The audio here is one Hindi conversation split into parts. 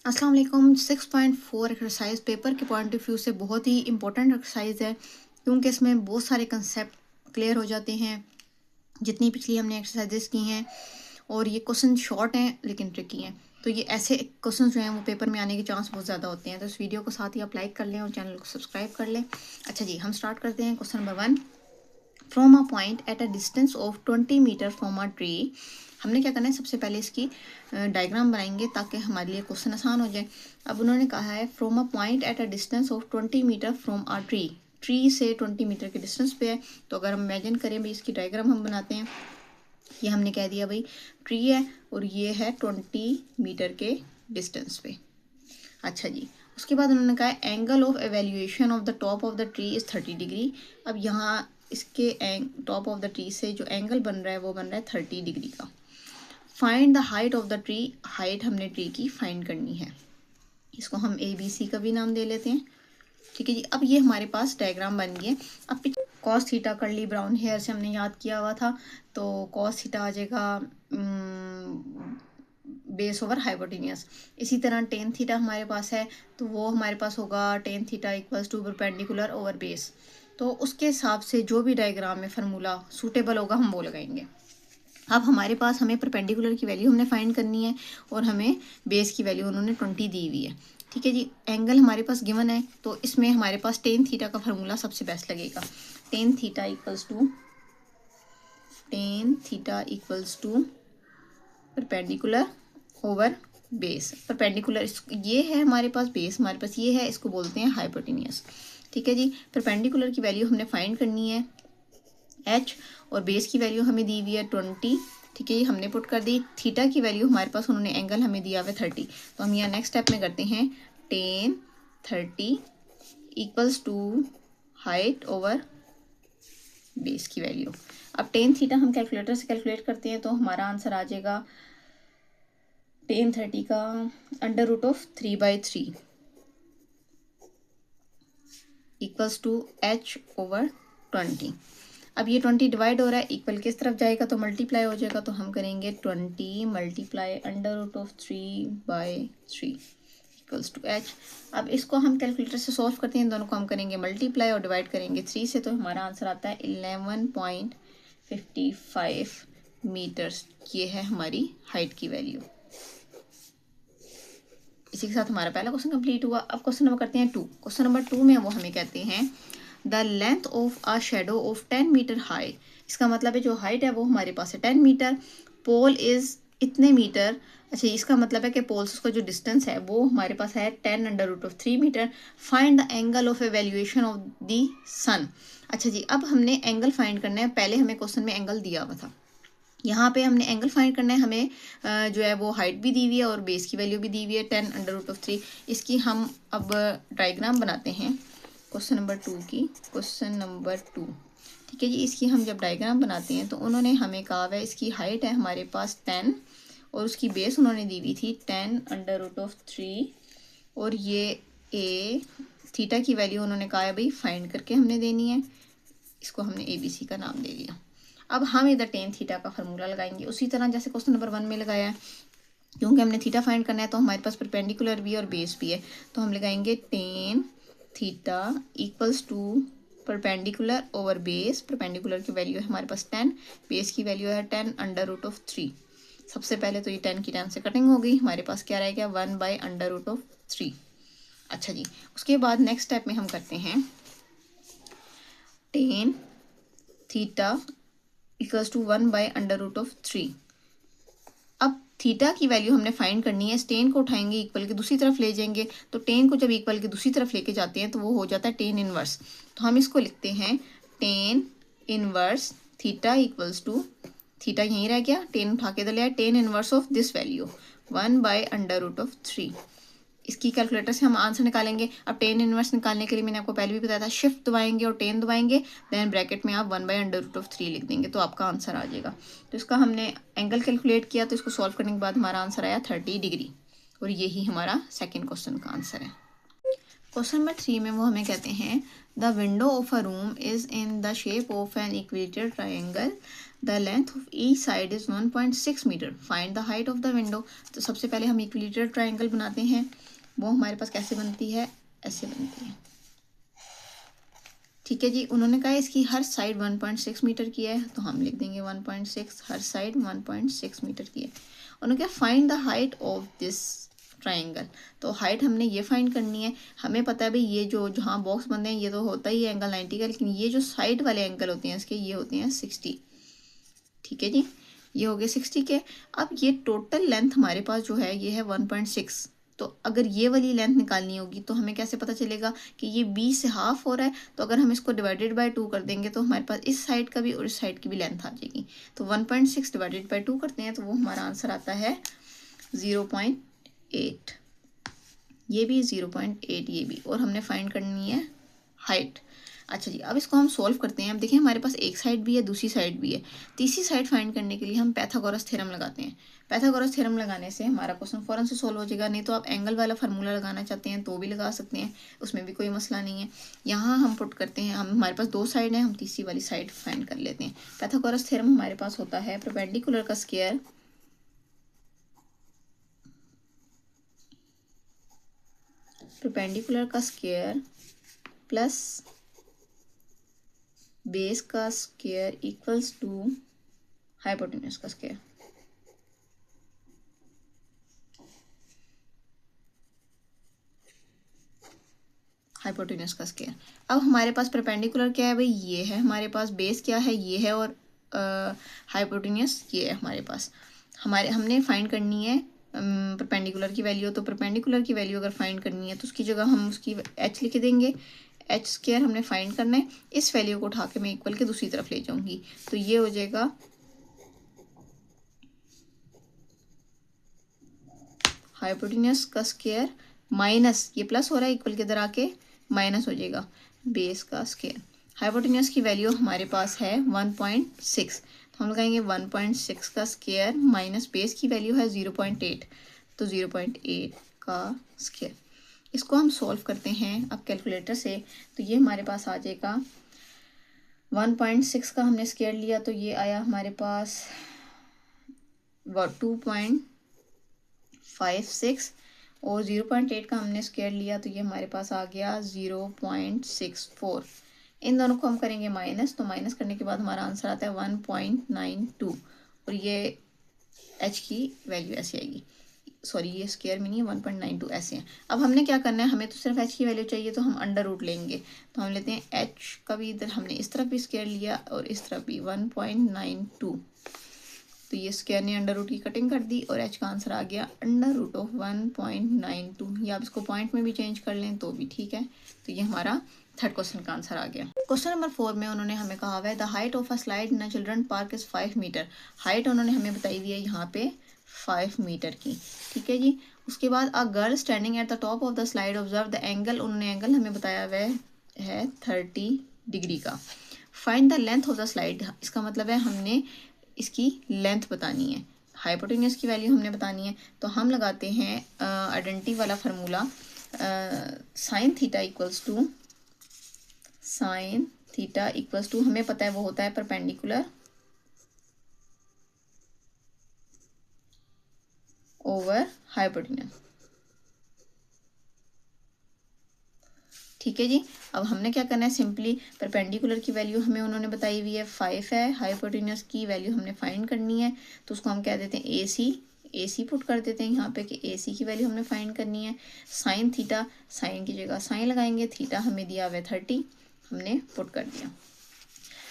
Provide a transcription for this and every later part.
अस्सलाम वालेकुम। 6.4 एक्सरसाइज पेपर के पॉइंट ऑफ व्यू से बहुत ही इंपॉर्टेंट एक्सरसाइज है, क्योंकि इसमें बहुत सारे कंसेप्ट क्लियर हो जाते हैं जितनी पिछली हमने एक्सरसाइजेस की हैं। और ये क्वेश्चन शॉर्ट हैं लेकिन ट्रिकी हैं, तो ये ऐसे क्वेश्चन जो हैं वो पेपर में आने के चांस बहुत ज़्यादा होते हैं। तो इस वीडियो को साथ ही आप लाइक कर लें और चैनल को सब्सक्राइब कर लें। अच्छा जी, हम स्टार्ट करते हैं। Question number 1, from a point at a distance of 20 meter from a tree. हमने क्या करना है, सबसे पहले इसकी डायग्राम बनाएंगे ताकि हमारे लिए क्वेश्चन आसान हो जाए। अब उन्होंने कहा है from a point at a distance of 20 meter from a tree. Tree से 20 मीटर के डिस्टेंस पे है। तो अगर हम इमेजिन करें भाई, इसकी डायग्राम हम बनाते हैं। ये हमने कह दिया भाई ट्री है और ये है 20 मीटर के डिस्टेंस पे। अच्छा जी, उसके बाद उन्होंने कहा angle of evaluation of the top of the tree is 30 degree. अब यहाँ इसके टॉप ऑफ द ट्री से जो एंगल बन रहा है वो बन रहा है 30 डिग्री का। Find the height of the tree. Height हमने ट्री की फाइंड करनी है। इसको हम ABC का भी नाम दे लेते हैं। ठीक है जी, अब ये हमारे पास डायग्राम बन गई है। अब cos theta curly brown hair से हमने याद किया हुआ था, तो कॉस थीटा आ जाएगा बेस ओवर हाइपोटेनियस। इसी तरह टेन थीटा हमारे पास है, तो वो हमारे पास होगा tan theta equals to perpendicular over base. तो उसके हिसाब से जो भी डायग्राम में फार्मूला सूटेबल होगा हम वो लगाएंगे। अब हमारे पास हमें परपेंडिकुलर की वैल्यू हमने फाइंड करनी है और हमें बेस की वैल्यू उन्होंने 20 दी हुई है। ठीक है जी, एंगल हमारे पास गिवन है, तो इसमें हमारे पास टेन थीटा का फार्मूला सबसे बेस्ट लगेगा। Tan theta equals to perpendicular over base. Perpendicular ये है हमारे पास, बेस हमारे पास ये है, इसको बोलते हैं हाइपोटेनियस। ठीक है जी, परपेंडिकुलर की वैल्यू हमने फाइंड करनी है h, और बेस की वैल्यू हमें दी हुई है 20। ठीक है, ये हमने पुट कर दी। थीटा की वैल्यू हमारे पास उन्होंने एंगल हमें दिया हुआ है 30, तो हम यहाँ नेक्स्ट स्टेप में करते हैं tan 30 equals to height over base की वैल्यू। अब टेन थीटा हम कैलकुलेटर से कैलकुलेट करते हैं, तो हमारा आंसर आ जाएगा टेन 30 का √3/3 इक्वल्स टू h ओवर 20। अब ये 20 डिवाइड हो रहा है, इक्वल किस तरफ जाएगा तो मल्टीप्लाई हो जाएगा, तो हम करेंगे 20 मल्टीप्लाई √3/3 इक्वल्स टू h। अब इसको हम कैलकुलेटर से सॉल्व करते हैं, दोनों को हम करेंगे मल्टीप्लाई और डिवाइड करेंगे 3 से, तो हमारा आंसर आता है 11.55 मीटर्स। ये है हमारी हाइट की वैल्यू। इसी के साथ हमारा पहला क्वेश्चन कंप्लीट हुआ। अब क्वेश्चन नंबर करते हैं 2। क्वेश्चन नंबर 2 में वो हमें कहते हैं the length of a shadow of 10 meter high. इसका मतलब है जो हाइट है वो हमारे पास है 10 मीटर, पोल इज इतने मीटर। अच्छा, इसका मतलब है कि पोल्स का जो डिस्टेंस है वो हमारे पास है 10 √3 metre. Find the angle of evaluation of the sun. अच्छा जी, अब हमने एंगल फाइंड करना है। पहले हमें क्वेश्चन में एंगल दिया हुआ था, यहाँ पे हमने एंगल फाइंड करना है। हमें जो है वो हाइट भी दी हुई है और बेस की वैल्यू भी दी हुई है 10 √3। इसकी हम अब डायग्राम बनाते हैं क्वेश्चन नंबर 2 की। क्वेश्चन नंबर 2, ठीक है जी, इसकी हम जब डायग्राम बनाते हैं तो उन्होंने हमें कहा है इसकी हाइट है हमारे पास 10 और उसकी बेस उन्होंने दी हुई थी 10 √3, और ये ए थीटा की वैल्यू उन्होंने कहा है भाई फाइंड करके हमने देनी है। इसको हमने ABC का नाम दे दिया। अब हम इधर टेन थीटा का फार्मूला लगाएंगे उसी तरह जैसे क्वेश्चन नंबर 1 में लगाया है। क्योंकि हमने थीटा फाइंड करना है तो हमारे पास परपेंडिकुलर भी और बेस भी है, तो हम लगाएंगे tan theta equals to perpendicular over base. Perpendicular की वैल्यू है हमारे पास 10, बेस की वैल्यू है 10 √3। सबसे पहले तो ये 10 की 10 से कटिंग हो गई, हमारे पास क्या रह गया 1/√3। अच्छा जी, उसके बाद नेक्स्ट स्टेप में हम करते हैं टेन थीटा इक्वल्स टू 1/√3। अब थीटा की वैल्यू हमने फाइंड करनी है। टेन को उठाएंगे इक्वल के दूसरी तरफ ले जाएंगे, तो टेन को जब इक्वल के दूसरी तरफ लेके जाते हैं तो वो हो जाता है टेन इनवर्स। तो हम इसको लिखते हैं tan inverse theta equals to, theta यहीं रह गया, टेन उठा के लिया, tan inverse of this value 1/√3। इसकी कैलकुलेटर से हम आंसर निकालेंगे। अब टेन इनवर्स निकालने के लिए मैंने आपको पहले भी बताया था, शिफ्ट दबाएंगे और टेन दबाएंगे, देन ब्रैकेट में आप 1/√3 लिख देंगे तो आपका आंसर आ जाएगा। तो इसका हमने एंगल कैलकुलेट किया, तो इसको सॉल्व करने के बाद हमारा आंसर आया 30 डिग्री, और यही हमारा सेकेंड क्वेश्चन का आंसर है। क्वेश्चन नंबर 3 में वो हमें कहते हैं the window of a room is in the shape of an equator triangle. The length of each side is 1.6 meter, find the height of the window. तो सबसे पहले हम इक्विलेटरल ट्राइंगल बनाते हैं, वो हमारे पास कैसे बनती है, ऐसे बनती है। ठीक है जी, उन्होंने कहा इसकी हर साइड 1.6 मीटर की है, तो हम लिख देंगे 1.6, हर साइड 1.6 मीटर की है। उन्होंने कहा find the height of this triangle, तो हाइट हमने ये फाइंड करनी है। हमें पता है भाई ये जो जहाँ बॉक्स बनते हैं ये तो होता ही है एंगल 90 का, लेकिन ये जो साइड वाले एंगल होते हैं इसके ये होते हैं 60। ठीक है जी, ये हो गए 60 के। अब ये टोटल लेंथ हमारे पास जो है ये है 1.6, तो अगर ये वाली लेंथ निकालनी होगी तो हमें कैसे पता चलेगा कि ये 20 से हाफ हो रहा है, तो अगर हम इसको डिवाइडेड बाय 2 कर देंगे तो हमारे पास इस साइड का भी और इस साइड की भी लेंथ आ जाएगी। तो 1.6 डिवाइडेड बाय 2 करते हैं तो वो हमारा आंसर आता है 0.8, ये भी 0.8, ये भी, और हमने फाइंड करनी है हाइट। अच्छा जी, अब इसको हम सोल्व करते हैं। अब देखिए हमारे पास एक साइड भी है, दूसरी साइड भी है, तीसरी साइड फाइंड करने के लिए हम पाइथागोरस थ्योरम लगाते हैं। पाइथागोरस थ्योरम लगाने से हमारा क्वेश्चन फौरन से सोल्व हो जाएगा। नहीं तो आप एंगल वाला फार्मूला लगाना चाहते हैं तो भी लगा सकते हैं, उसमें भी कोई मसला नहीं है। यहाँ हम पुट करते हैं, हम हमारे पास दो साइड है, हम तीसरी वाली साइड फाइंड कर लेते हैं। पाइथागोरस थ्योरम हमारे पास होता है परपेंडिकुलर का स्क्वायर प्लस बेस का स्क्वायर इक्वल्स टू हाइपोटेन्यूज का स्क्वायर। हाइपोटेन्यूज का स्क्वायर। अब हमारे पास परपेंडिकुलर क्या है भाई, ये है हमारे पास, बेस क्या है, ये है, और हाइपोटेन्यूज ये है हमारे पास। हमने फाइंड करनी है परपेंडिकुलर की वैल्यू, तो परपेंडिकुलर की वैल्यू अगर फाइंड करनी है तो उसकी जगह हम उसकी h लिख देंगे। एच स्क्वायर हमने फाइंड करना है, इस वैल्यू को उठा के मैं इक्वल के दूसरी तरफ ले जाऊंगी, तो ये हो जाएगा हाइपोटेन्यूज का स्क्वायर माइनस, ये प्लस हो रहा है, इक्वल के इधर आके माइनस हो जाएगा बेस का स्क्वायर। हाइपोटेन्यूज की वैल्यू हमारे पास है 1.6, तो हम लगाएंगे 1.6 का स्क्वायर माइनस बेस की वैल्यू है 0.8, तो 0.8 का स्क्वायर। इसको हम सॉल्व करते हैं अब कैलकुलेटर से, तो ये हमारे पास आ जाएगा 1.6 का हमने स्क्वायर लिया तो ये आया हमारे पास 2.56, और 0.8 का हमने स्क्वायर लिया तो ये हमारे पास आ गया 0.64। इन दोनों को हम करेंगे माइनस, तो माइनस करने के बाद हमारा आंसर आता है 1.92, और ये h की वैल्यू ऐसे आएगी, सॉरी ये स्क्वायर में नहीं है, 1.92 ऐसे हैं। अब हमने क्या करना है, हमें तो सिर्फ h की वैल्यू चाहिए, तो हम अंडर रूट लेंगे, तो हम लेते हैं h का भी, इधर हमने इस तरफ भी स्क्वायर लिया और इस तरफ भी 1.92, तो ये स्क्वायर ने अंडर रूट की कटिंग कर दी और h का आंसर आ गया अंडर रूट ऑफ 1.92, या आप इसको पॉइंट में भी चेंज कर लें तो भी ठीक है। तो ये हमारा थर्ड क्वेश्चन का आंसर आ गया। क्वेश्चन नंबर 4 में उन्होंने हमें कहा हुआ है the height of a slide in a children park is 5 meter. Height उन्होंने हमें बताई हुई है यहाँ पे 5 मीटर की, ठीक है जी। उसके बाद a girl standing at the top of the slide observe the angle, उन्होंने एंगल हमें बताया हुआ है 30 डिग्री का। Find the length of the slide, इसका मतलब है हमने इसकी लेंथ बतानी है, हाइपोटेन्यूज की वैल्यू हमने बतानी है। तो हम लगाते हैं आइडेंटिटी वाला formula, sine theta equals to हमें पता है वो होता है परपेंडिकुलर ओवर हाइपोटेन्यूज, ठीक है जी। अब हमने क्या करना है, सिंपली परपेंडिकुलर की वैल्यू हमें उन्होंने बताई हुई है 5 है, हाइपोटेन्यूज की वैल्यू हमने फाइंड करनी है, तो उसको हम कह देते हैं AC पुट कर देते हैं यहाँ पे कि AC की वैल्यू हमने फाइंड करनी है। साइन थीटा, साइन की जगह साइन लगाएंगे, थीटा हमें दिया हुआ है 30, हमने पुट कर दिया।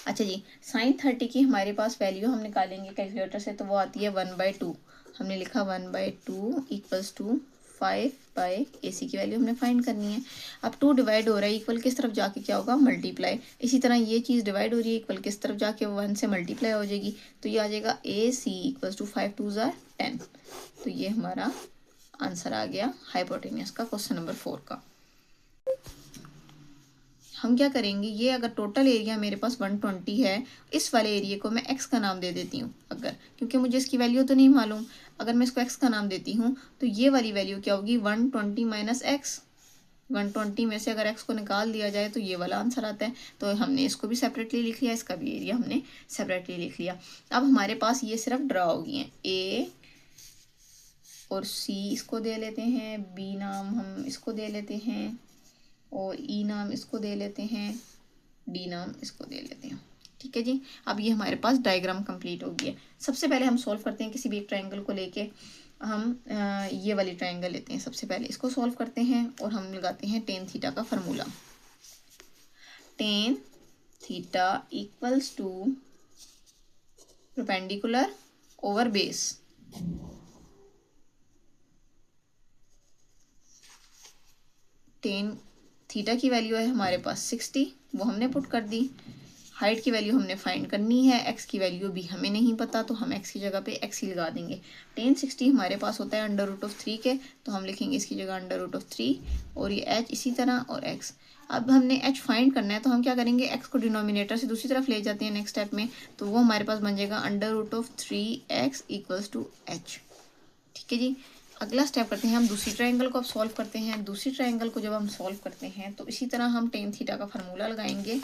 अच्छा जी, साइन 30 की हमारे पास वैल्यू हम निकालेंगे कैलकुलेटर से, तो वो आती है 1/2, हमने लिखा 1/2 इक्वल्स टू 5/AC की वैल्यू हमने फाइंड करनी है। अब 2 डिवाइड हो रहा है, इक्वल किस तरफ जाके क्या होगा, मल्टीप्लाई। इसी तरह ये चीज़ डिवाइड हो रही है, इक्वल किस तरफ जाके 1 से मल्टीप्लाई हो जाएगी, तो ये आ जाएगा AC इक्वल्स टू 5 2 = 10। तो ये हमारा आंसर आ गया हाइपोटेन्यूज का क्वेश्चन नंबर 4 का। हम क्या करेंगे, ये अगर टोटल एरिया मेरे पास 120 है, इस वाले एरिया को मैं x का नाम दे देती हूँ, अगर, क्योंकि मुझे इसकी वैल्यू तो नहीं मालूम, अगर मैं इसको x का नाम देती हूँ तो ये वाली वैल्यू क्या होगी, 120 - x, 120 में से अगर x को निकाल दिया जाए तो ये वाला आंसर आता है। तो हमने इसको भी सेपरेटली लिख लिया, इसका भी एरिया हमने सेपरेटली लिख लिया। अब हमारे पास ये सिर्फ ड्रा हो गई हैं, A और C इसको दे लेते हैं, B नाम हम इसको दे लेते हैं, और E नाम इसको दे लेते हैं, D नाम इसको दे लेते हैं। ठीक है जी, अब ये हमारे पास डायग्राम कंप्लीट हो गया है। सबसे पहले हम सॉल्व करते हैं किसी भी एक ट्रायंगल को लेके। हम ये वाली ट्रायंगल लेते हैं, सबसे पहले इसको सॉल्व करते हैं और हम लगाते हैं टेन थीटा का formula. Tan theta equals to perpendicular over base. Tan theta की वैल्यू है हमारे पास 60, वो हमने पुट कर दी। हाइट की वैल्यू हमने फाइंड करनी है, एक्स की वैल्यू भी हमें नहीं पता, तो हम एक्स की जगह पे एक्स ही लगा देंगे। टेन 60 हमारे पास होता है अंडर रूट ऑफ 3 के, तो हम लिखेंगे इसकी जगह अंडर रूट ऑफ 3, और ये एच इसी तरह, और एक्स। अब हमने एच फाइंड करना है, तो हम क्या करेंगे, एक्स को डिनोमिनेटर से दूसरी तरफ ले जाते हैं नेक्स्ट स्टेप में, तो वो हमारे पास बन जाएगा under root of 3x equals to H. ठीक है जी, अगला स्टेप करते हैं हम दूसरी ट्रायंगल को अब सॉल्व करते हैं। दूसरी ट्रायंगल को जब हम सॉल्व करते हैं तो इसी तरह हम टेन थीटा का फार्मूला लगाएंगे।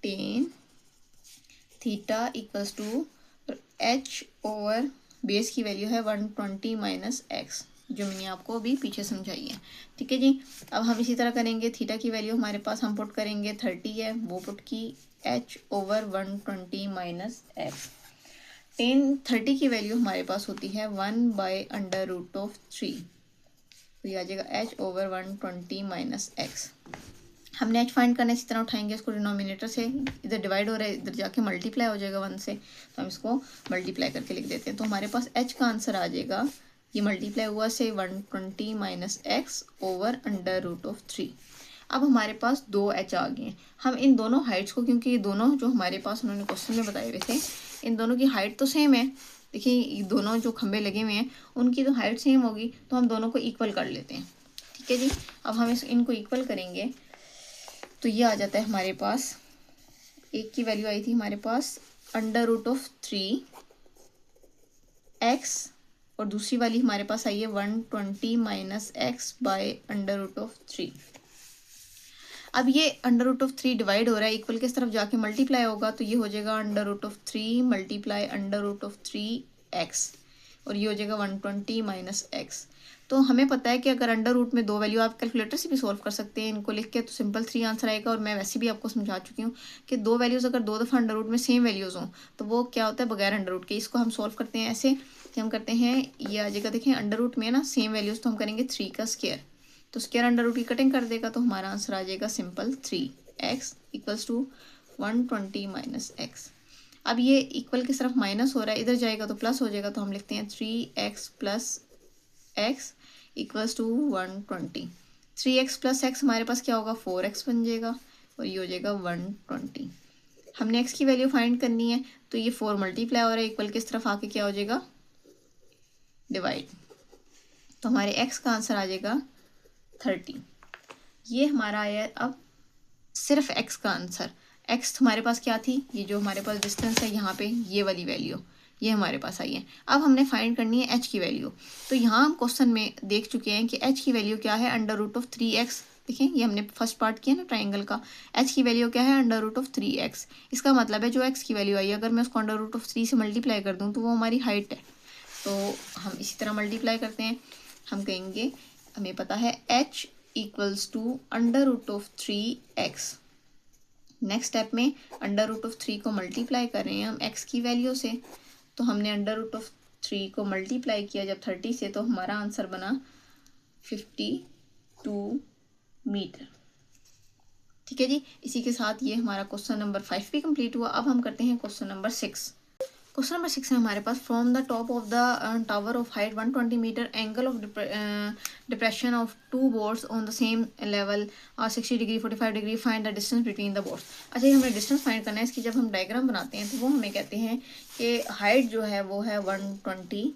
Tan theta equals to H over base की वैल्यू है 120 माइनस एक्स, जो मैंने आपको अभी पीछे समझाई है। ठीक है जी, अब हम इसी तरह करेंगे। थीटा की वैल्यू हमारे पास हम पुट करेंगे 30 है, वो पुट की H over 120 minus x. Ten 30 की वैल्यू हमारे पास होती है 1 बाय अंडर रूट ऑफ 3, तो ये आ जाएगा एच ओवर 120 माइनस एक्स। हमने एच फाइंड करना है, इसी तरह उठाएंगे इसको डिनोमिनेटर से, इधर डिवाइड हो रहा है, इधर जाके मल्टीप्लाई हो जाएगा 1 से, तो हम इसको मल्टीप्लाई करके लिख देते हैं। तो हमारे पास एच का आंसर आ जाएगा, ये मल्टीप्लाई हुआ से 120 minus x over under root of 3। अब हमारे पास दो एच आ गए हैं। हम इन दोनों हाइट्स को, क्योंकि ये दोनों जो हमारे पास उन्होंने क्वेश्चन में बताए हुए थे, इन दोनों की हाइट तो सेम है। देखिए ये दोनों जो खंबे लगे हुए हैं उनकी तो हाइट सेम होगी, तो हम दोनों को इक्वल कर लेते हैं। ठीक है जी, अब हम इनको इक्वल करेंगे तो ये आ जाता है हमारे पास, एक की वैल्यू आई थी हमारे पास अंडर रूट ऑफ 3x, और दूसरी वाली हमारे पास आई है 120 minus x by under root of 3। अब ये अंडर रूट ऑफ 3 डिवाइड हो रहा है, इक्वल किस तरफ जाके मल्टीप्लाई होगा, तो ये हो जाएगा under root of 3 multiply under root of 3x, और ये हो जाएगा 120 माइनस एक्स। तो हमें पता है कि अगर अंडर रूट में दो वैल्यू, आप कैलकुलेटर से भी सॉल्व कर सकते हैं इनको लिख के, तो सिंपल 3 आंसर आएगा। और मैं वैसे भी आपको समझा चुकी हूँ कि दो वैल्यूज़ अगर दो दफ़ा अंडर रूट में सेम वैल्यूज़ हों तो वो क्या होता है, बगैर अंडर रूट के। इसको हम सॉल्व करते हैं ऐसे कि हम करते हैं, ये आ जाएगा, देखें अंडर रूट में ना सेम वैल्यूज़, तो हम करेंगे 3 का स्क्वायर, तो स्क्वायर अंडर रूट की कटिंग कर देगा, तो हमारा आंसर आ जाएगा simple 3x equals to 120 minus x. अब ये इक्वल की तरफ माइनस हो रहा है, इधर जाएगा तो प्लस हो जाएगा, तो हम लिखते हैं 3x plus x equals to 120। 3x plus x हमारे पास क्या होगा, 4x बन जाएगा, और ये हो जाएगा 120। हमने x की वैल्यू फाइंड करनी है, तो ये 4 मल्टीप्लाई हो रहा है, इक्वल किस तरफ आके क्या हो जाएगा, डिवाइड, तो हमारे x का आंसर आ जाएगा 30। ये हमारा आया अब सिर्फ x का आंसर। x हमारे पास क्या थी, ये जो हमारे पास डिस्टेंस है यहाँ पे, ये वाली वैल्यू ये हमारे पास आई है। अब हमने फाइंड करनी है h की वैल्यू। तो यहाँ हम क्वेश्चन में देख चुके हैं कि h की वैल्यू क्या है, अंडर रूट ऑफ 3x। देखें ये हमने फर्स्ट पार्ट किया ना ट्राइंगल का, h की वैल्यू क्या है, अंडर रूट ऑफ 3x। इसका मतलब है जो x की वैल्यू आई है, अगर मैं उसको अंडर रूट ऑफ 3 से मल्टीप्लाई कर दूँ तो वो हमारी हाइट है। तो हम इसी तरह मल्टीप्लाई करते हैं, हम कहेंगे हमें पता है h equals to under root of 3x। Next step में अंडर रूट ऑफ 3 को मल्टीप्लाई कर रहे हैं हम x की वैल्यू से, तो हमने अंडर रूट ऑफ 3 को मल्टीप्लाई किया जब 30 से, तो हमारा आंसर बना 52 मीटर। ठीक है जी, इसी के साथ ये हमारा क्वेश्चन नंबर 5 भी कंप्लीट हुआ। अब हम करते हैं क्वेश्चन नंबर 6। क्वेश्चन नंबर 6 में हमारे पास from the top of the tower of height 120 metre, angle of depression of two boards on the same level और 60 degree 45 degree, find the distance between the boards. अच्छा, ये हमें डिस्टेंस फाइंड करना है। इसकी जब हम डायग्राम बनाते हैं तो वो हमें कहते हैं कि हाइट जो है वो है 120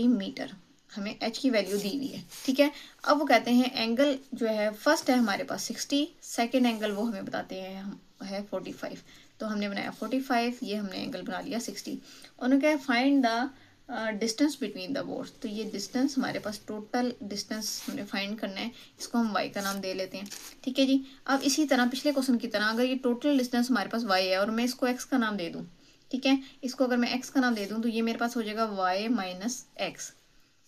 मीटर, हमें h की वैल्यू दी हुई है। ठीक है, अब वो कहते हैं एंगल जो है फर्स्ट है हमारे पास 60, सेकेंड एंगल वो हमें बताते हैं है 45, तो हमने बनाया 45, ये हमने एंगल बना लिया 60। उन्होंने कहा find the distance between the boards. तो ये डिस्टेंस हमारे पास टोटल डिस्टेंस हमने फाइंड करना है, इसको हम y का नाम दे लेते हैं। ठीक है जी। अब इसी तरह पिछले क्वेश्चन की तरह अगर ये टोटल डिस्टेंस हमारे पास y है और मैं इसको x का नाम दे दूँ, ठीक है, इसको अगर मैं x का नाम दे दूँ तो ये मेरे पास हो जाएगा y माइनस एक्स।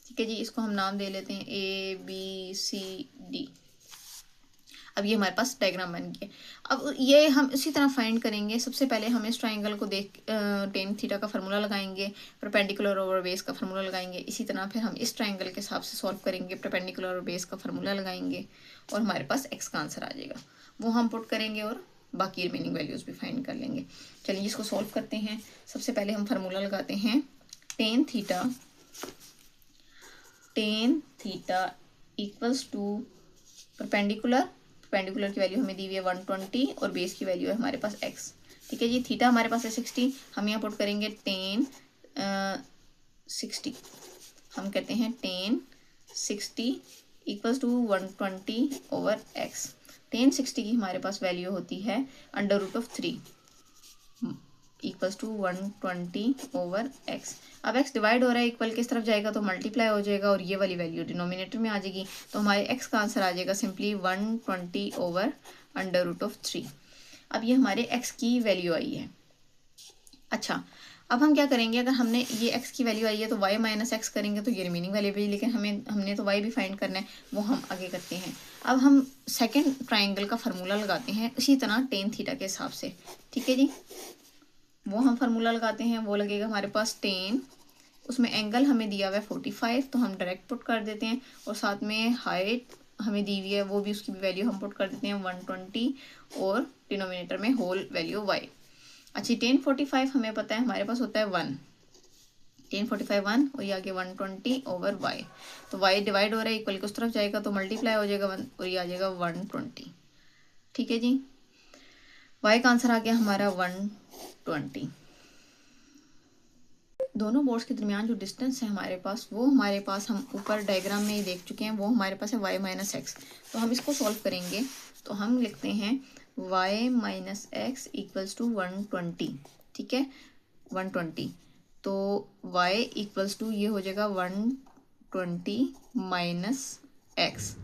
ठीक है जी, इसको हम नाम दे लेते हैं ABCD। अब ये हमारे पास डायग्राम बन गया। अब ये हम इसी तरह फाइंड करेंगे। सबसे पहले हम इस ट्राइंगल को देख टेन थीटा का फार्मूला लगाएंगे, परपेंडिकुलर ओवर बेस का फार्मूला लगाएंगे। इसी तरह फिर हम इस ट्राइंगल के हिसाब से सॉल्व करेंगे, परपेंडिकुलर और बेस का फार्मूला लगाएंगे और हमारे पास एक्स का आंसर आ जाएगा। वो हम पुट करेंगे और बाकी रिमेनिंग वैल्यूज भी फाइंड कर लेंगे। चलिए इसको सॉल्व करते हैं। सबसे पहले हम फार्मूला लगाते हैं tan theta equals to perpendicular की वैल्यू हमें दी हुई है 120 और बेस की वैल्यू है हमारे पास x। ठीक है जी। थीटा हमारे पास है 60, हम यहाँ पुट करेंगे टेन 60। हम कहते हैं tan 60 equals to 120 over x। Tan 60 की हमारे पास वैल्यू होती है √3 इक्वल्स टू 120 ओवर x। अब x डिवाइड हो रहा है, इक्वल किस तरफ जाएगा तो मल्टीप्लाई हो जाएगा और ये वाली वैल्यू डिनोमिनेटर में आ जाएगी। तो हमारे x का आंसर आ जाएगा सिंपली 120 ओवर √3। अब ये हमारे x की वैल्यू आई है। अच्छा, अब हम क्या करेंगे, अगर हमने ये x की वैल्यू आई है तो y माइनस एक्स करेंगे तो ये रिमेनिंग वैल्यू भी, लेकिन हमने तो y भी फाइंड करना है, वो हम आगे करते हैं। अब हम सेकेंड ट्राइंगल का फार्मूला लगाते हैं इसी तरह टेन थीटा के हिसाब से। ठीक है जी, वो हम फार्मूला लगाते हैं। वो लगेगा हमारे पास टेन, उसमें एंगल हमें दिया हुआ है 45 तो हम डायरेक्ट पुट कर देते हैं, और साथ में हाइट हमें दी हुई है वो भी, उसकी भी वैल्यू हम पुट कर देते हैं 120 और डिनोमिनेटर में होल वैल्यू y। अच्छी, टेन 45 हमें पता है हमारे पास होता है 1, टेन 45 1 और ये आगे 120 ओवर y। तो y डिवाइड हो रहा है, इक्वल की उस तरफ जाएगा तो मल्टीप्लाई हो जाएगा 1 और ये आ जाएगा 120। ठीक है जी, y का आंसर आ गया हमारा 120। दोनों बोर्ड्स के दरमियान जो डिस्टेंस है हमारे पास, वो हमारे पास हम ऊपर डायग्राम में ही देख चुके हैं, वो हमारे पास है y माइनस एक्स। तो हम इसको सॉल्व करेंगे तो हम लिखते हैं y minus x equals to 120। ठीक है, 120। तो y इक्वल्स टू ये हो जाएगा 120 माइनस एक्स,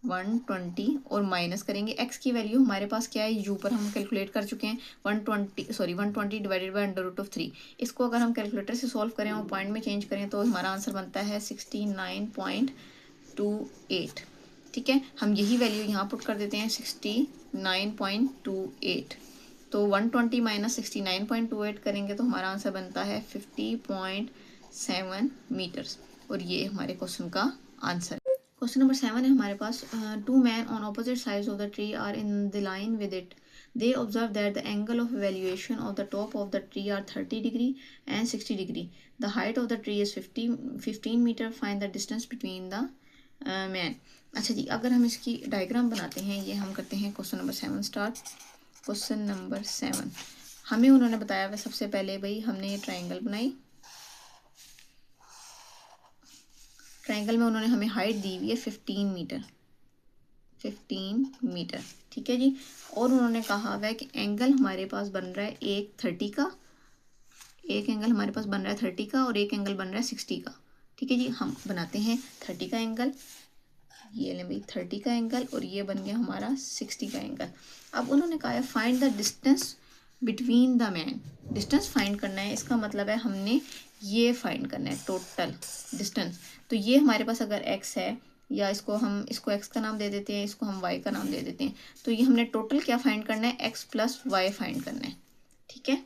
120 और माइनस करेंगे x की वैल्यू हमारे पास क्या है, u पर हम कैलकुलेट कर चुके हैं 120 डिवाइडेड बाय √3। इसको अगर हम कैलकुलेटर से सॉल्व करें और पॉइंट में चेंज करें तो हमारा आंसर बनता है 69.28। ठीक है, हम यही वैल्यू यहाँ पुट कर देते हैं 69.28। तो 120 माइनस 69.28 करेंगे तो हमारा आंसर बनता है 50.7 मीटर्स, और ये हमारे क्वेश्चन का आंसर। क्वेश्चन नंबर 7 है हमारे पास। Two man on opposite sides of the tree are in the line with it. They observe that the angle of evaluation of the top of the tree are 30 degree and 60 degree. The height of the tree is 15 meter. Find the distance between the man. अच्छा जी, अगर हम इसकी डायग्राम बनाते हैं, ये हम करते हैं question number 7 start. Question number 7 हमें उन्होंने बताया हुआ सबसे पहले भाई हमने ये ट्राइंगल बनाई। ट्राइंगल में उन्होंने हमें हाइट दी हुई है 15 मीटर। ठीक है जी, और उन्होंने कहा हुआ है कि एंगल हमारे पास बन रहा है एक 30 का, एक एंगल हमारे पास बन रहा है 30 का और एक एंगल बन रहा है 60 का। ठीक है जी, हम बनाते हैं 30 का एंगल, ये ले भाई 30 का एंगल, और ये बन गया हमारा 60 का एंगल। अब उन्होंने कहा है find the distance between the man. Distance find करना है, इसका मतलब है हमने ये फाइंड करना है टोटल डिस्टेंस। तो ये हमारे पास अगर x है, या इसको x का नाम दे देते हैं, इसको हम y का नाम दे देते हैं, तो ये हमने टोटल क्या फाइंड करना है, x प्लस y फाइंड करना है। ठीक है,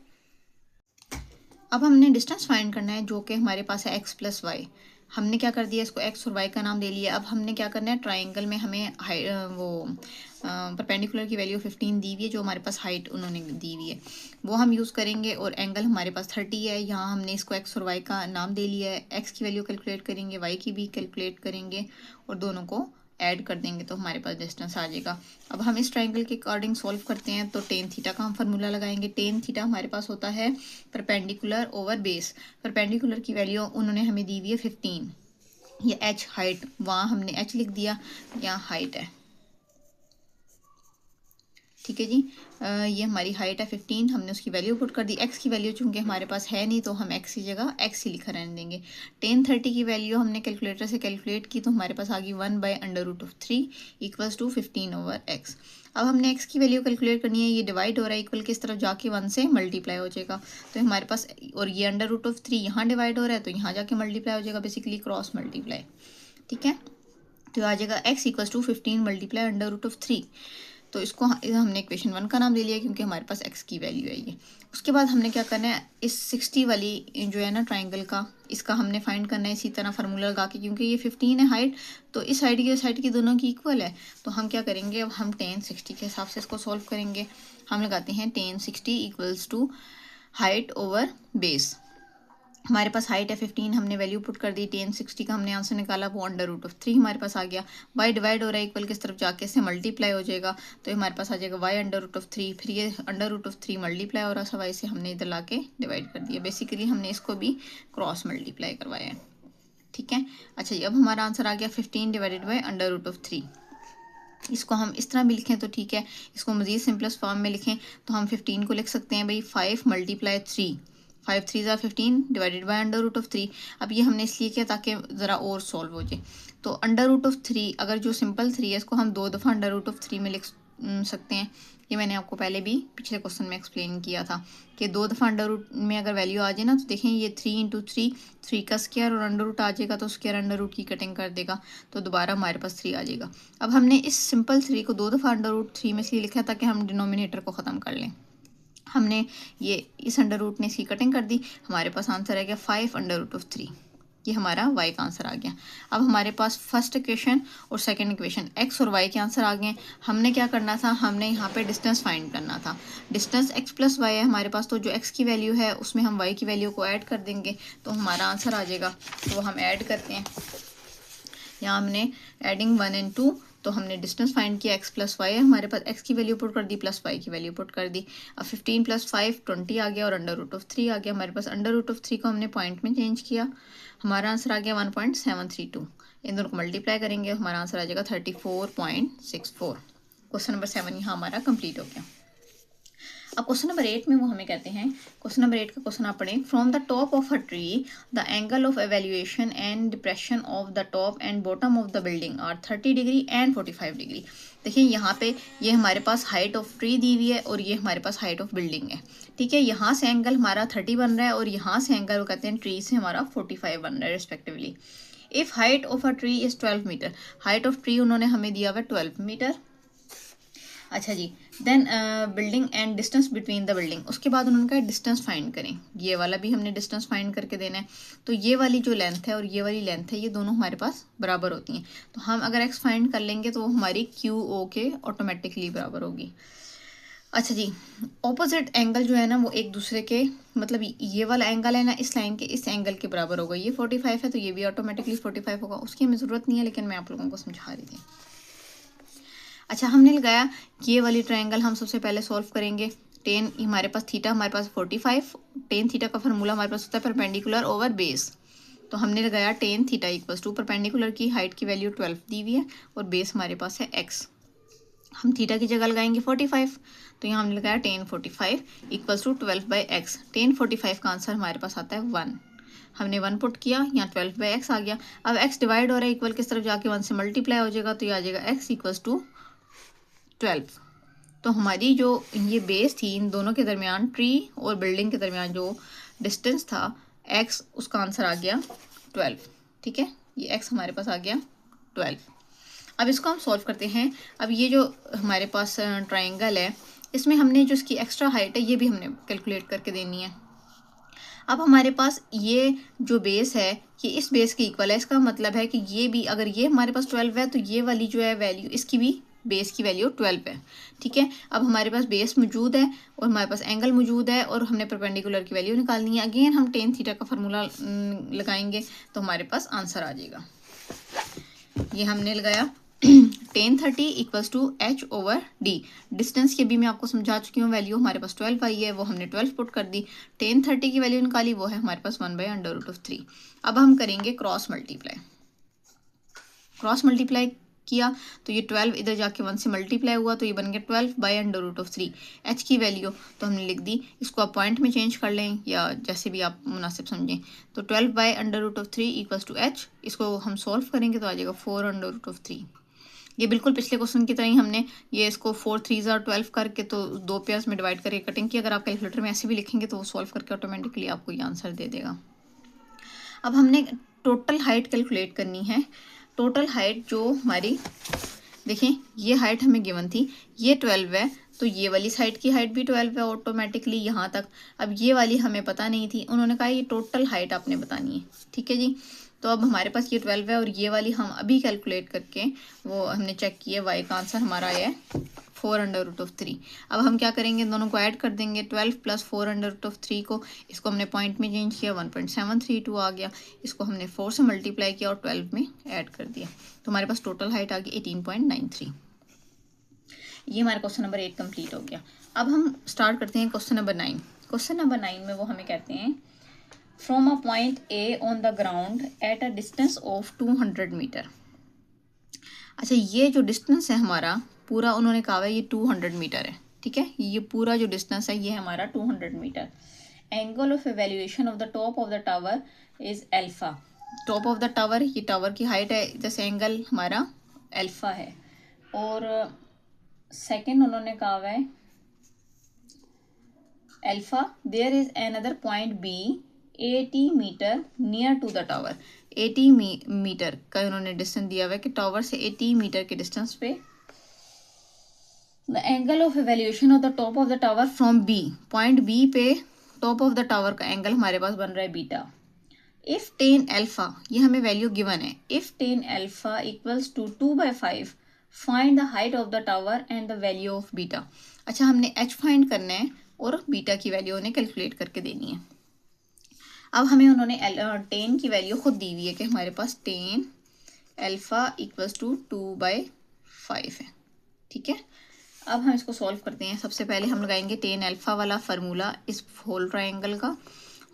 अब हमने डिस्टेंस फाइंड करना है जो कि हमारे पास है x प्लस वाई। हमने क्या कर दिया, इसको x और y का नाम दे लिया। अब हमने क्या करना है, ट्राइंगल में हमें परपेंडिकुलर की वैल्यू 15 दी हुई है, जो हमारे पास हाइट उन्होंने दी हुई है वो हम यूज़ करेंगे, और एंगल हमारे पास 30 है। यहाँ हमने इसको x और y का नाम दे लिया है। x की वैल्यू कैलकुलेट करेंगे, y की भी कैलकुलेट करेंगे और दोनों को ऐड कर देंगे तो हमारे पास डिस्टेंस आ जाएगा। अब हम इस ट्राइंगल के अकॉर्डिंग सॉल्व करते हैं। तो टेन थीटा का हम फार्मूला लगाएंगे। टेन थीटा हमारे पास होता है परपेंडिकुलर ओवर बेस। परपेंडिकुलर की वैल्यू उन्होंने हमें दी हुई है 15, ये h हाइट, वहाँ हमने h लिख दिया, यहाँ हाइट है। ठीक है जी। ये हमारी हाइट है 15, हमने उसकी वैल्यू पुट कर दी। एक्स की वैल्यू चूंकि हमारे पास है नहीं तो हम एक्स की जगह एक्स ही लिखा रहने देंगे। tan 30 की वैल्यू हमने कैलकुलेटर से कैलकुलेट की तो हमारे पास आ गई 1/√3 इक्वल्स टू 15/x। अब हमने x की वैल्यू कैलकुलेट करनी है, ये डिवाइड हो रहा है, इक्वल किस तरफ जाके 1 से मल्टीप्लाई हो जाएगा तो हमारे पास, और ये √3 यहाँ डिवाइड हो रहा है तो यहाँ जाके मल्टीप्लाई हो जाएगा, बेसिकली क्रॉस मल्टीप्लाई। ठीक है, तो आ जाएगा x इक्वल्स टू 15 मल्टीप्लाई √3। तो इसको हमने इक्वेशन 1 का नाम दे लिया क्योंकि हमारे पास x की वैल्यू है ये। उसके बाद हमने क्या करना है, इस 60 वाली जो है ना ट्राइंगल का, इसका हमने फाइंड करना है इसी तरह फार्मूला लगा के, क्योंकि ये 15 है हाइट, तो इस साइड की दोनों की इक्वल है। तो हम क्या करेंगे, अब हम tan 60 के हिसाब से इसको सॉल्व करेंगे। हम लगाते हैं tan 60 equals to height over base. हमारे पास हाइट है 15, हमने वैल्यू पुट कर दी, tan 60 का हमने आंसर निकाला, वो √3 हमारे पास आ गया। y डिवाइड हो रहा है, इक्वल किस तरफ जाके से मल्टीप्लाई हो जाएगा तो हमारे पास आ जाएगा y/√3। फिर ये √3 मल्टीप्लाई हो रहा था y से, हमने इधर ला के डिवाइड कर दिया। बेसिकली हमने इसको भी क्रॉस मल्टीप्लाई करवाया है। ठीक है, अच्छा जी, अब हमारा आंसर आ गया 15 डिवाइडेड बाई √3। इसको हम इस तरह भी लिखें तो ठीक है, इसको मजीद सिंपलेस्ट फॉर्म में लिखें तो हम 15 को लिख सकते हैं भाई 5 × 3, 5 3 ज़ा 15 डिवाइडेड बाई √3। अब ये हमने इसलिए किया ताकि ज़रा और सॉल्व हो जाए। तो √3, अगर जो सिंपल 3 है इसको हम 2 दफ़ा √3 में लिख सकते हैं। ये मैंने आपको पहले भी पिछले क्वेश्चन में एक्सप्लेन किया था कि 2 दफ़ा अंडर में अगर वैल्यू आ जाए ना तो देखें ये 3 × 3, 3 का स्क्वायर और अंडर आ जाएगा तो स्क्वायर अंडर की कटिंग कर देगा तो दोबारा हमारे पास 3 आ जाएगा। अब हमने इस सिंपल 3 को 2 दफ़ा √3 में इसलिए लिखा ताकि हम डिनोमिनेटर को ख़त्म कर लें। हमने ये इस अंडर ने इसकी कटिंग कर दी, हमारे पास आंसर आ गया 5/√3। ये हमारा y का आंसर आ गया। अब हमारे पास फर्स्ट इक्वेशन और सेकंड इक्वेशन x और y के आंसर आ गए। हमने क्या करना था, हमने यहाँ पे डिस्टेंस फाइंड करना था। डिस्टेंस x + y है हमारे पास, तो जो x की वैल्यू है उसमें हम y की वैल्यू को ऐड कर देंगे तो हमारा आंसर आ जाएगा। तो हम ऐड करते हैं, यहाँ हमने एडिंग 1 और 2, तो हमने डिस्टेंस फाइंड किया x + y है हमारे पास, x की वैल्यू पुट कर दी प्लस y की वैल्यू पुट कर दी। अब 15 + 5 20 आ गया और √3 आ गया हमारे पास। √3 को हमने पॉइंट में चेंज किया, हमारा आंसर आ गया 1.732। इन दोनों को मल्टीप्लाई करेंगे, हमारा आंसर आ जाएगा 34.64। क्वेश्चन नंबर 7 यहाँ हमारा कंप्लीट हो गया। अब क्वेश्चन नंबर 8 में वो हमें कहते हैं, क्वेश्चन नंबर 8 का क्वेश्चन आप पढ़ें। From the top of a tree the angle of evaluation and depression of the top and bottom of the building are 30 degree and 45 degree. देखिए यहाँ पे ये हमारे पास हाइट ऑफ ट्री दी हुई है और ये हमारे पास हाइट ऑफ बिल्डिंग है। ठीक है, यहाँ से एंगल हमारा 30 बन रहा है और यहाँ से एंगल वो कहते हैं ट्री से हमारा 45 बन रहा है respectively. If height of a tree is 12 metre, height of tree उन्होंने हमें दिया हुआ 12 मीटर। अच्छा जी, then building and distance between the building, उसके बाद उन्होंने कहा डिस्टेंस फाइंड करें। ये वाला भी हमने डिस्टेंस फाइंड करके देना है। तो ये वाली जो लेंथ है और ये वाली लेंथ है ये दोनों हमारे पास बराबर होती हैं, तो हम अगर एक्स फाइंड कर लेंगे तो हमारी QO के ऑटोमेटिकली बराबर होगी। अच्छा जी, ऑपोजिट एंगल जो है ना वो एक दूसरे के, मतलब ये वाला एंगल है ना इस लाइन के इस एंगल के बराबर होगा। ये 45 है तो ये भी ऑटोमेटिकली 45 होगा, उसकी हमें ज़रूरत नहीं है लेकिन मैं आप लोगों को समझा रही थी। अच्छा, हमने लगाया ये वाली ट्रायंगल, हम सबसे पहले सॉल्व करेंगे। टेन हमारे पास थीटा हमारे पास 45, टेन थीटा का फार्मूला हमारे पास होता है परपेंडिकुलर ओवर बेस। तो हमने लगाया tan theta equals to perpendicular की हाइट की वैल्यू 12 दी हुई है और बेस हमारे पास है x। हम थीटा की जगह लगाएंगे 45, तो यहाँ हमने लगाया ten 45 equals to 12/x। Ten 45 का आंसर हमारे पास आता है 1। हमने 1 पुट किया, यहाँ 12/x आ गया। अब x डिवाइड हो रहा है, इक्वल किस तरफ जाके 1 से मल्टीप्लाई हो जाएगा तो ये आ जाएगा x इक्वल्स टू 12। तो हमारी जो ये बेस थी इन दोनों के दरमियान, ट्री और बिल्डिंग के दरमियान जो डिस्टेंस था x, उसका आंसर आ गया 12। ठीक है, ये x हमारे पास आ गया 12। अब इसको हम सॉल्व करते हैं। अब ये जो हमारे पास ट्रायंगल है इसमें हमने जो इसकी एक्स्ट्रा हाइट है ये भी हमने कैलकुलेट करके देनी है। अब हमारे पास ये जो बेस है ये इस बेस के इक्वल है, इसका मतलब है कि ये भी, अगर ये हमारे पास 12 है तो ये वाली जो है वैल्यू इसकी भी बेस की वैल्यू 12 है। ठीक है, अब हमारे पास बेस मौजूद है और हमारे पास एंगल मौजूद है और हमने परपेंडिकुलर की वैल्यू निकालनी है। अगेन हम टेन थीटा का फार्मूला लगाएंगे तो हमारे पास आंसर आ जाएगा। ये हमने लगाया ten 30 equals to h/d। Distance की भी मैं आपको समझा चुकी हूँ, वैल्यू हमारे पास 12 आई है, वो हमने 12 पुट कर दी। टेन 30 की वैल्यू निकाली, वो है हमारे पास 1/√3। अब हम करेंगे क्रॉस मल्टीप्लाई। क्रॉस मल्टीप्लाई किया तो ये 12 इधर जाके 1 से मल्टीप्लाई हुआ तो ये बन गया 12/√3 h की वैल्यू तो हमने लिख दी। इसको आप पॉइंट में चेंज कर लें या जैसे भी आप मुनासिब समझें। तो 12/√3 इक्वल्स टू h, इसको हम सॉल्व करेंगे तो आ जाएगा 4√3। ये बिल्कुल पिछले क्वेश्चन की तरह ही हमने ये इसको 4 3 12 करके तो 2 पेयर्स में डिवाइड करके कटिंग की। अगर आप कैलकुलेटर में ऐसे भी लिखेंगे तो वो सॉल्व करके ऑटोमेटिकली आपको ये आंसर दे देगा। अब हमने टोटल हाइट कैलकुलेट करनी है। टोटल हाइट जो हमारी, देखें ये हाइट हमें गिवन थी, ये 12 है तो ये वाली साइड की हाइट भी 12 है ऑटोमेटिकली यहाँ तक। अब ये वाली हमें पता नहीं थी, उन्होंने कहा ये टोटल हाइट आपने बतानी है, ठीक है जी। तो अब हमारे पास ये 12 है और ये वाली हम अभी कैलकुलेट करके वो हमने चेक किया, वाई का आंसर हमारा आया है 4√3। अब हम क्या करेंगे, दोनों को ऐड कर देंगे, 12 + 4√3 को, इसको हमने पॉइंट में चेंज किया 1.732 आ गया, इसको हमने 4 से मल्टीप्लाई किया और 12 में ऐड कर दिया तो हमारे पास टोटल हाइट आ गई 18.93। ये हमारा क्वेश्चन नंबर 8 कंप्लीट हो गया। अब हम स्टार्ट करते हैं क्वेश्चन नंबर 9। क्वेश्चन नंबर 9 में वो हमें कहते हैं from a point A on the ground at a distance of 200 meter. अच्छा, ये जो डिस्टेंस है हमारा पूरा उन्होंने कहा है ये 200 मीटर है, ठीक है। ये पूरा जो डिस्टेंस है ये हमारा 200 meter. Angle of evaluation of the top of the tower is alpha. Top of the tower, ये टावर की हाइट है, जैसे एंगल हमारा अल्फा है। और सेकेंड उन्होंने कहा है alpha there is another point B 80 meter near to the tower. 80 meter का उन्होंने डिस्टेंस दिया हुआ है कि टावर से 80 मीटर के डिस्टेंस पे the angle of evaluation of the top of the tower from B, point B पे टॉप ऑफ द टावर का एंगल हमारे पास बन रहा है बीटा। इफ टेन अल्फा, ये हमें वैल्यू गिवन है, if tan alpha equals to 2/5 find the height of the tower and the value of beta. अच्छा, हमने h फाइंड करना है और बीटा की वैल्यू उन्हें कैलकुलेट करके देनी है। अब हमें उन्होंने टेन की वैल्यू खुद दी हुई है कि हमारे पास टेन अल्फा इक्वल्स टू 2/5 है, ठीक है। अब हम इसको सॉल्व करते हैं। सबसे पहले हम लगाएंगे टेन अल्फा वाला फार्मूला इस होल ट्राइंगल का।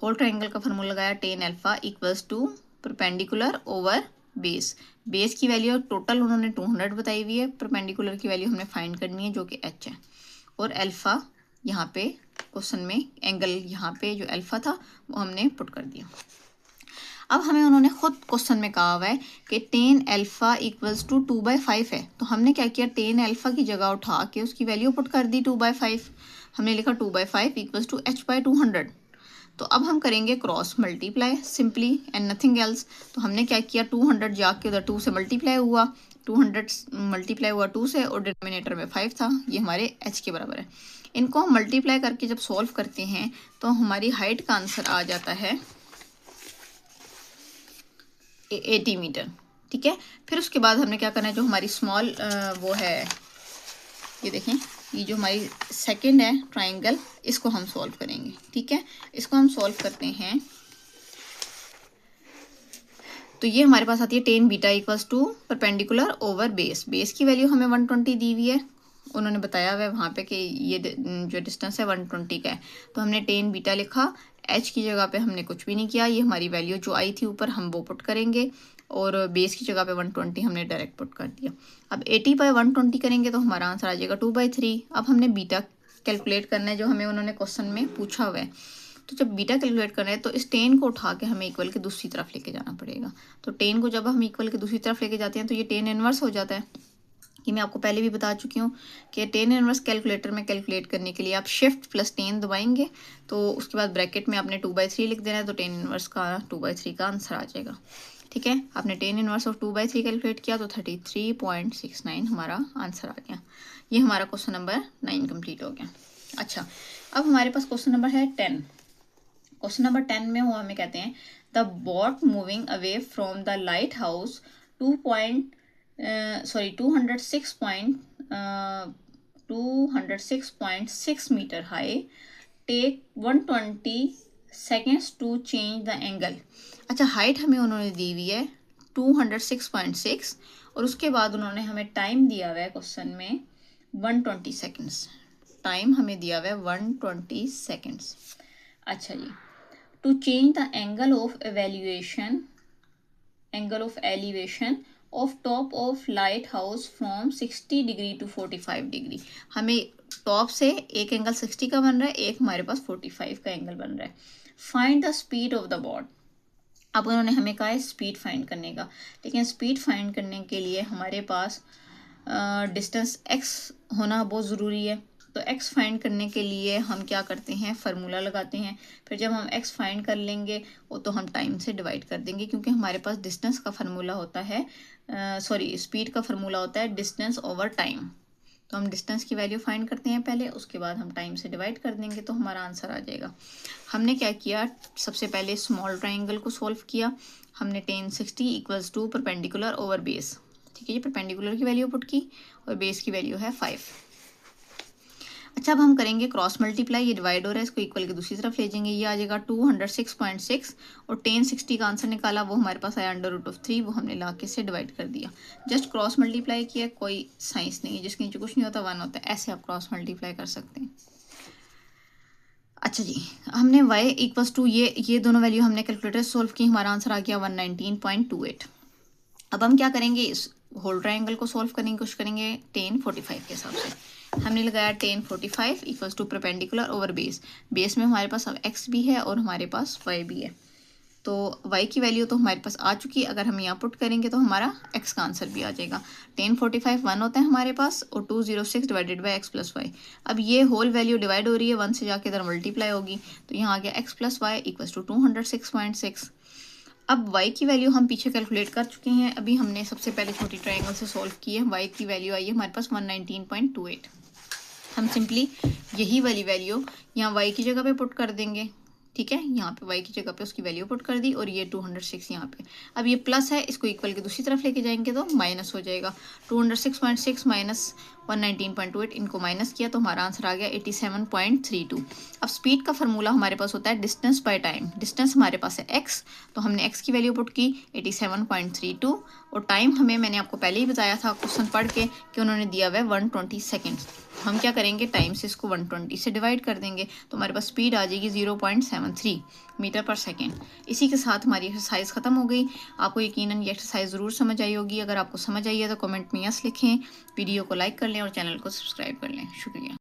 होल ट्राइंगल का फार्मूला लगाया, tan alpha equals to perpendicular over base. Base की वैल्यू टोटल उन्होंने 200 बताई हुई है, परपेंडिकुलर की वैल्यू हमने फाइंड करनी है जो कि h है। और अल्फा यहाँ पे क्वेश्चन में एंगल यहाँ पे जो अल्फा था वो हमने पुट कर दिया। अब हमें उन्होंने खुद क्वेश्चन में कहा हुआ है कि टेन अल्फा इक्वल्स टू 2/5 है, तो हमने क्या किया, टेन अल्फा की जगह उठा के उसकी वैल्यू पुट कर दी 2/5। हमने लिखा 2/5 इक्वल्स टू h/200। तो अब हम करेंगे cross multiply simply and nothing else. तो हमने क्या किया, 200 जाके उधर 2 से मल्टीप्लाई हुआ, 200 मल्टीप्लाई हुआ 2 से और डिनोमिनेटर में 5 था, ये हमारे h के बराबर है। इनको हम मल्टीप्लाई करके जब सॉल्व करते हैं तो हमारी हाइट का आंसर आ जाता है 80 मीटर, ठीक है। फिर उसके बाद हमने क्या करना है, जो हमारी स्मॉल वो है, ये देखें, ये जो हमारी सेकंड है ट्राइंगल, इसको हम सॉल्व करेंगे, ठीक है। इसको हम सॉल्व करते हैं तो ये हमारे पास आती है tan beta equals to perpendicular over base. Base की वैल्यू हमें 120 दी हुई है, उन्होंने बताया हुआ है वहाँ पे कि ये जो डिस्टेंस है 120 का है। तो हमने टेन बीटा लिखा, h की जगह पे हमने कुछ भी नहीं किया, ये हमारी वैल्यू जो आई थी ऊपर हम वो पुट करेंगे और बेस की जगह पे 120 हमने डायरेक्ट पुट कर दिया। अब 80/120 करेंगे तो हमारा आंसर आ जाएगा 2/3। अब हमने बीटा कैलकुलेट करना है जो हमें उन्होंने क्वेश्चन में पूछा हुआ है। तो जब बीटा कैलकुलेट करना है तो इस टेन को उठा के हमें इक्वल के दूसरी तरफ लेके जाना पड़ेगा। तो टेन को जब हम इक्वल के दूसरी तरफ लेके जाते हैं तो ये टेन इनवर्स हो जाता है। कि मैं आपको पहले भी बता चुकी हूँ कि टेन इनवर्स कैलकुलेटर में कैलकुलेट करने के लिए आप शिफ्ट प्लस 10 दबाएंगे तो उसके बाद ब्रैकेट में आपने 2/3 लिख देना है, तो टेन इनवर्स का 2/3 का आंसर आ जाएगा, ठीक है। आपने टेन इनवर्स ऑफ 2/3 कैलकुलेट किया तो 33.69 हमारा आंसर आ गया। ये हमारा क्वेश्चन नंबर 9 कंप्लीट हो गया। अच्छा, अब हमारे पास क्वेश्चन नंबर है 10। क्वेश्चन नंबर 10 में वो हमें कहते हैं the boat moving away from the lighthouse 206.6 meter high take 120 seconds to change the angle. अच्छा, हाइट हमें उन्होंने दी हुई है 206.6 और उसके बाद उन्होंने हमें टाइम दिया हुआ है क्वेश्चन में 120 सेकेंड्स। टाइम हमें दिया हुआ है 120 सेकेंड्स। अच्छा जी, to change the angle of elevation of top of light house from 60 degree to 45 degree. हमें टॉप से एक एंगल 60 का बन रहा है, एक हमारे पास 45 का एंगल बन रहा है। Find the speed of the boat. अब उन्होंने हमें कहा है स्पीड फाइंड करने का, लेकिन स्पीड फाइंड करने के लिए हमारे पास डिस्टेंस x होना बहुत ज़रूरी है। तो x फाइंड करने के लिए हम क्या करते हैं, फार्मूला लगाते हैं। फिर जब हम x फाइंड कर लेंगे वो तो हम टाइम से डिवाइड कर देंगे, क्योंकि हमारे पास डिस्टेंस का फार्मूला होता है, सॉरी स्पीड का फार्मूला होता है डिस्टेंस ओवर टाइम। तो हम डिस्टेंस की वैल्यू फाइंड करते हैं पहले, उसके बाद हम टाइम से डिवाइड कर देंगे तो हमारा आंसर आ जाएगा। हमने क्या किया, सबसे पहले स्मॉल ट्राइंगल को सॉल्व किया। हमने tan 60 equals to perpendicular over base, ठीक है, ये परपेंडिकुलर की वैल्यू पुट की और बेस की वैल्यू है 5। अच्छा, अब हम करेंगे क्रॉस मल्टीप्लाई, ये डिवाइड हो रहा है, इसको इक्वल के दूसरी तरफ ले जाएंगे, ये आ जाएगा 206.6 और tan 60 का आंसर निकाला, वो हमारे पास आया √3, वो हमने ला के से डिवाइड कर दिया। जस्ट क्रॉस मल्टीप्लाई किया, कोई साइंस नहीं है, जिसके नीचे कुछ नहीं होता 1 होता है, ऐसे आप क्रॉस मल्टीप्लाई कर सकते हैं। अच्छा जी, हमने y इक्वल्स टू ये दोनों वैल्यू हमने कैलकुलेटर सोल्व की, हमारा आंसर आ गया 119.28। अब हम क्या करेंगे, इस होल ट्रायंगल को सॉल्व करने की कोशिश करेंगे tan 45 के हिसाब से। हमने लगाया tan 45 equals to perpendicular over base. Base में हमारे पास अब x भी है और हमारे पास y भी है, तो y की वैल्यू तो हमारे पास आ चुकी है। अगर हम यहाँ पुट करेंगे तो हमारा x का आंसर भी आ जाएगा। tan 45 1 होता है हमारे पास और 206 divided by x plus y. अब ये होल वैल्यू डिवाइड हो रही है, 1 से जाके इधर मल्टीप्लाई होगी, तो यहाँ आ गया x plus y equals to 206.6। अब y की वैल्यू हम पीछे कैलकुलेट कर चुके हैं, अभी हमने सबसे पहले छोटी ट्रायंगल से सॉल्व की है। y की वैल्यू आई है हमारे पास 119.28। हम सिंपली यही वाली वैल्यू यहाँ y की जगह पे पुट कर देंगे, ठीक है, यहाँ पे y की जगह पे उसकी वैल्यू पुट कर दी और ये 206 यहाँ पे। अब ये प्लस है, इसको इक्वल के दूसरी तरफ लेके जाएंगे तो माइनस हो जाएगा। 206.6 माइनस 119.28, इनको माइनस किया तो हमारा आंसर आ गया 87.32। अब स्पीड का फार्मूला हमारे पास होता है डिस्टेंस बाय टाइम। डिस्टेंस हमारे पास है x, तो हमने x की वैल्यू पुट की 87.32 और टाइम हमें, मैंने आपको पहले ही बताया था क्वेश्चन पढ़ के कि उन्होंने दिया हुआ है 120 सेकेंड्स। हम क्या करेंगे, टाइम से इसको 120 से डिवाइड कर देंगे तो हमारे पास स्पीड आ जाएगी 0.73 मीटर पर सेकेंड। इसी के साथ हमारी एक्सरसाइज खत्म हो गई। आपको यकीनन ये एक्सरसाइज ज़रूर समझ आई होगी। अगर आपको समझ आई है तो कमेंट में यस लिखें, वीडियो को लाइक कर लें और चैनल को सब्सक्राइब कर लें। शुक्रिया।